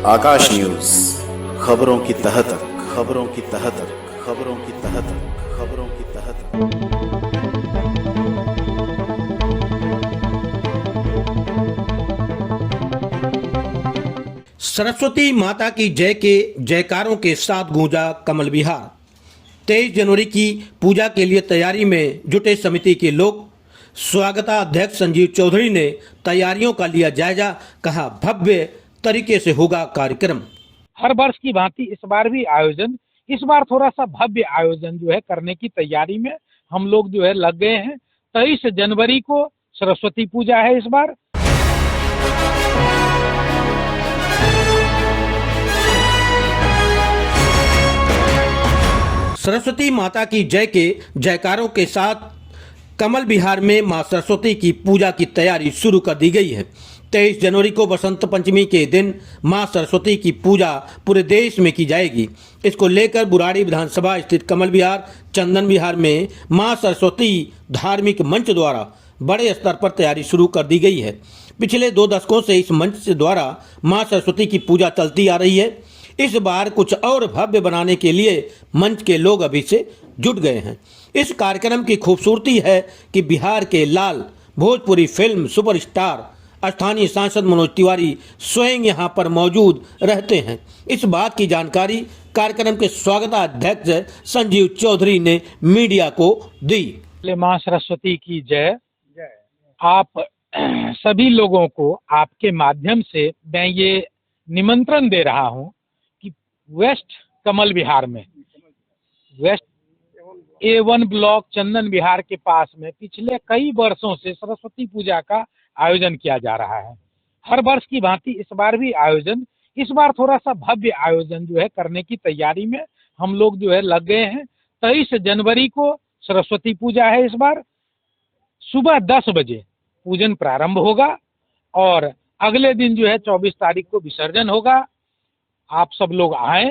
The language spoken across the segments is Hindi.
आकाश न्यूज, खबरों की तह तक, खबरों की तह तक, खबरों की तह तक, खबरों की तह तक। सरस्वती माता की जय के जयकारों के साथ गूंजा कमल विहार। 23 जनवरी की पूजा के लिए तैयारी में जुटे समिति के लोग। स्वागताध्यक्ष संजीव चौधरी ने तैयारियों का लिया जायजा, कहा भव्य तरीके से होगा कार्यक्रम। हर वर्ष की भांति इस बार भी आयोजन, इस बार थोड़ा सा भव्य आयोजन जो है करने की तैयारी में हम लोग जो है लग गए हैं। 23 जनवरी को सरस्वती पूजा है इस बार। सरस्वती माता की जय के जयकारों के साथ कमल विहार में मां सरस्वती की पूजा की तैयारी शुरू कर दी गई है। 23 जनवरी को बसंत पंचमी के दिन मां सरस्वती की पूजा पूरे देश में की जाएगी। इसको लेकर बुराड़ी विधानसभा स्थित कमल विहार, चंदन विहार में मां सरस्वती धार्मिक मंच द्वारा बड़े स्तर पर तैयारी शुरू कर दी गई है। पिछले 2 दशकों से इस मंच से द्वारा मां सरस्वती की पूजा चलती आ रही है। इस बार कुछ और भव्य बनाने के लिए मंच के लोग अभी से जुट गए हैं। इस कार्यक्रम की खूबसूरती है कि बिहार के लाल भोजपुरी फिल्म सुपरस्टार स्थानीय सांसद मनोज तिवारी स्वयं यहां पर मौजूद रहते हैं। इस बात की जानकारी कार्यक्रम के स्वागताध्यक्ष संजीव चौधरी ने मीडिया को दी। मां सरस्वती की जय। आप सभी लोगों को आपके माध्यम से मैं ये निमंत्रण दे रहा हूं कि वेस्ट कमल विहार में, वेस्ट A1 ब्लॉक चंदन विहार के पास में पिछले कई वर्षों से सरस्वती पूजा का आयोजन किया जा रहा है। हर वर्ष की भांति इस बार भी आयोजन, इस बार थोड़ा सा भव्य आयोजन जो है करने की तैयारी में हम लोग जो है लग गए हैं। 23 जनवरी को सरस्वती पूजा है इस बार। सुबह 10 बजे पूजन प्रारंभ होगा और अगले दिन जो है 24 तारीख को विसर्जन होगा। आप सब लोग आए,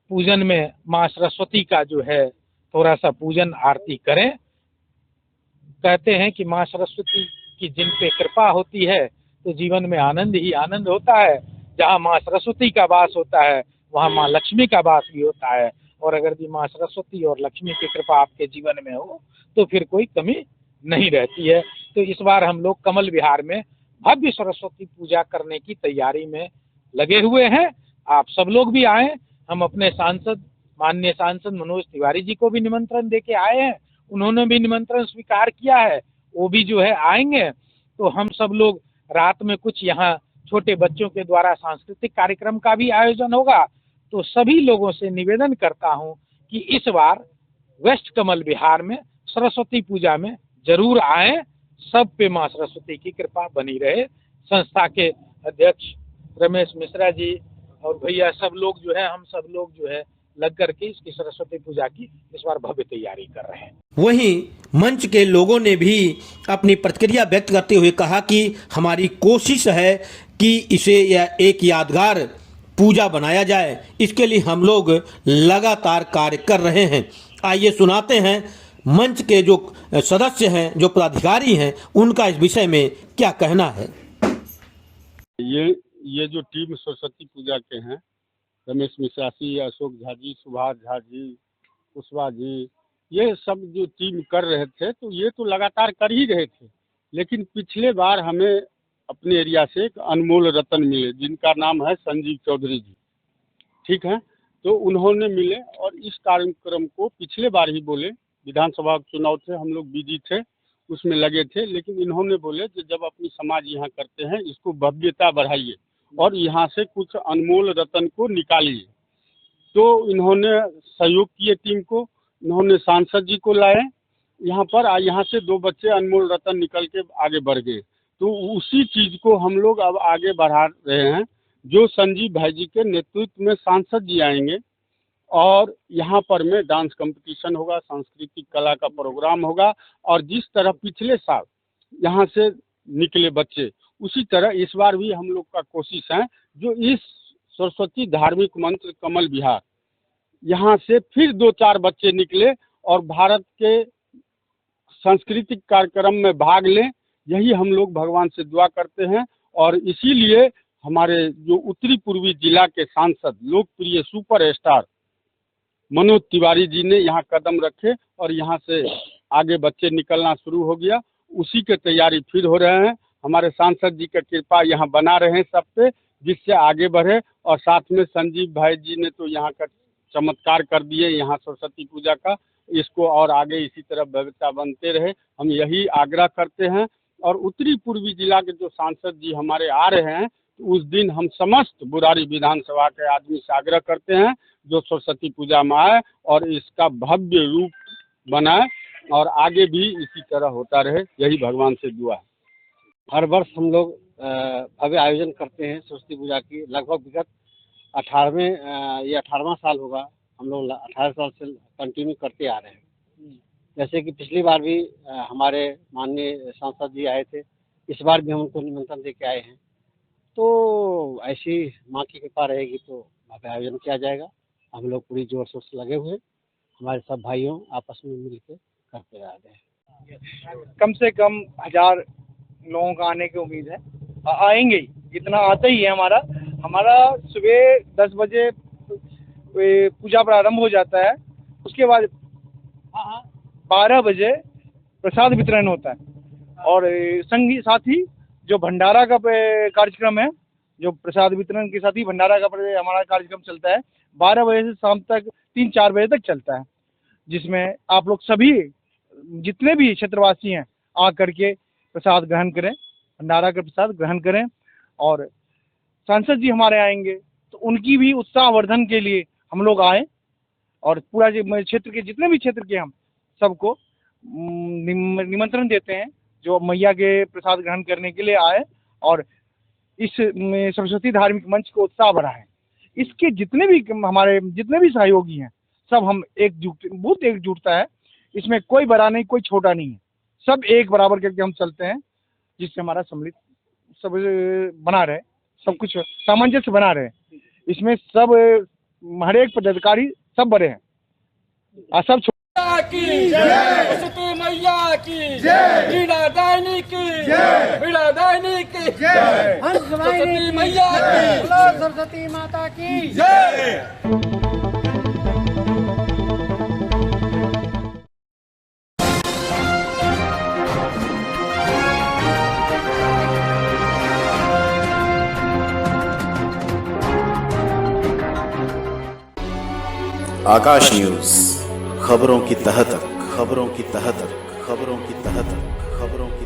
पूजन में मां सरस्वती का जो है थोड़ा सा पूजन आरती करें। कहते हैं कि मां सरस्वती की जिन पे कृपा होती है तो जीवन में आनंद ही आनंद होता है। जहाँ मां सरस्वती का वास होता है वहाँ मां लक्ष्मी का वास भी होता है। और अगर भी मां सरस्वती और लक्ष्मी की कृपा आपके जीवन में हो तो फिर कोई कमी नहीं रहती है। तो इस बार हम लोग कमल विहार में भव्य सरस्वती पूजा करने की तैयारी में लगे हुए हैं। आप सब लोग भी आए। हम अपने सांसद, माननीय सांसद मनोज तिवारी जी को भी निमंत्रण देके आए हैं। उन्होंने भी निमंत्रण स्वीकार किया है, वो भी जो है आएंगे। तो हम सब लोग रात में कुछ यहाँ छोटे बच्चों के द्वारा सांस्कृतिक कार्यक्रम का भी आयोजन होगा। तो सभी लोगों से निवेदन करता हूँ कि इस बार वेस्ट कमल विहार में सरस्वती पूजा में जरूर आए। सब पे मां सरस्वती की कृपा बनी रहे। संस्था के अध्यक्ष रमेश मिश्रा जी और भैया सब लोग जो है, हम सब लोग जो है लग करके इसकी सरस्वती पूजा की इस बार भव्य तैयारी कर रहे हैं। वहीं मंच के लोगों ने भी अपनी प्रतिक्रिया व्यक्त करते हुए कहा कि हमारी कोशिश है कि इसे एक यादगार पूजा बनाया जाए। इसके लिए हम लोग लगातार कार्य कर रहे हैं। आइए सुनाते हैं मंच के जो सदस्य हैं, जो पदाधिकारी हैं, उनका इस विषय में क्या कहना है। ये जो टीम सरस्वती पूजा के हैं, रमेश मिश्रा जी, अशोक झा जी, सुभाष झा जी, कुशवाहा जी, ये सब जो टीम कर रहे थे तो ये तो लगातार कर ही रहे थे। लेकिन पिछले बार हमें अपने एरिया से एक अनमोल रतन मिले जिनका नाम है संजीव चौधरी जी, ठीक है। तो उन्होंने मिले और इस कार्यक्रम को पिछले बार ही बोले, विधानसभा चुनाव थे, हम लोग बिजी थे, उसमें लगे थे। लेकिन इन्होंने बोले कि जब अपनी समाज यहाँ करते हैं इसको भव्यता बढ़ाइए और यहाँ से कुछ अनमोल रतन को निकालिए। तो इन्होंने सहयोग किए टीम को, इन्होंने सांसद जी को लाए यहाँ पर। यहाँ से 2 बच्चे अनमोल रतन निकल के आगे बढ़ गए। तो उसी चीज़ को हम लोग अब आगे बढ़ा रहे हैं। जो संजीव भाई जी के नेतृत्व में सांसद जी आएंगे और यहाँ पर में डांस कंपटीशन होगा, सांस्कृतिक कला का प्रोग्राम होगा। और जिस तरह पिछले साल यहाँ से निकले बच्चे, उसी तरह इस बार भी हम लोग का कोशिश है जो इस सरस्वती धार्मिक मंच कमल विहार यहाँ से फिर 2-4 बच्चे निकले और भारत के सांस्कृतिक कार्यक्रम में भाग लें। यही हम लोग भगवान से दुआ करते हैं और इसीलिए हमारे जो उत्तरी पूर्वी जिला के सांसद लोकप्रिय सुपर स्टार मनोज तिवारी जी ने यहाँ कदम रखे और यहाँ से आगे बच्चे निकलना शुरू हो गया। उसी के तैयारी फिर हो रहे हैं। हमारे सांसद जी का कृपा यहाँ बना रहे हैं सब पे, जिससे आगे बढ़े। और साथ में संजीव भाई जी ने तो यहाँ का चमत्कार कर दिए यहाँ सरस्वती पूजा का। इसको और आगे इसी तरह भव्यता बनते रहे, हम यही आग्रह करते हैं। और उत्तरी पूर्वी जिला के जो सांसद जी हमारे आ रहे हैं, तो उस दिन हम समस्त बुरारी विधानसभा के आदमी से आग्रह करते हैं जो सरस्वती पूजा में आए और इसका भव्य रूप बनाए और आगे भी इसी तरह होता रहे, यही भगवान से दुआ है। हर वर्ष हम लोग भव्य आयोजन करते हैं सरस्वती पूजा की। लगभग विगत 18वां साल होगा, हम लोग 18 साल से कंटिन्यू करते आ रहे हैं। जैसे कि पिछली बार भी हमारे माननीय सांसद जी आए थे, इस बार भी हम उनको निमंत्रण दे के आए हैं। तो ऐसी माँ की कृपा रहेगी तो भव्य आयोजन किया जाएगा। हम लोग पूरी जोर शोर से लगे हुए हैं, हमारे सब भाइयों आपस में मिल के करते आ रहे हैं। कम से कम 1000 लोगों का आने की उम्मीद है, आएंगे ही, इतना आता ही है। हमारा सुबह 10 बजे पूजा प्रारंभ हो जाता है, उसके बाद 12 बजे प्रसाद वितरण होता है और संगी साथ ही जो भंडारा का कार्यक्रम है, जो प्रसाद वितरण के साथ ही भंडारा का हमारा कार्यक्रम चलता है। 12 बजे से शाम तक 3-4 बजे तक चलता है, जिसमें आप लोग सभी जितने भी क्षेत्रवासी हैं आ करके प्रसाद ग्रहण करें, भंडारा का प्रसाद ग्रहण करें। और सांसद जी हमारे आएंगे तो उनकी भी उत्साहवर्धन के लिए हम लोग आए और पूरा क्षेत्र के जितने भी क्षेत्र के हम सबको निमंत्रण देते हैं जो मैया के प्रसाद ग्रहण करने के लिए आए और इस सरस्वती धार्मिक मंच को उत्साह बढ़ाएं। इसके जितने भी हमारे जितने भी सहयोगी हैं सब हम बहुत एकजुटता है, इसमें कोई बड़ा नहीं कोई छोटा नहीं है, सब एक बराबर करके हम चलते हैं, जिससे हमारा सम्मिलित सब बना रहे, सब कुछ सामंजस्य बना रहे। इसमें सब हर एक पदाधिकारी सब बड़े हैं और सब की सरस्वती मैया की जय, बीड़ा दायनी की जय, बीड़ा दायनी की जय, सरस्वती मैया की, सरस्वती माता की जय। आकाश न्यूज, खबरों की तह तक, खबरों की तह तक, खबरों की तह तक, खबरों की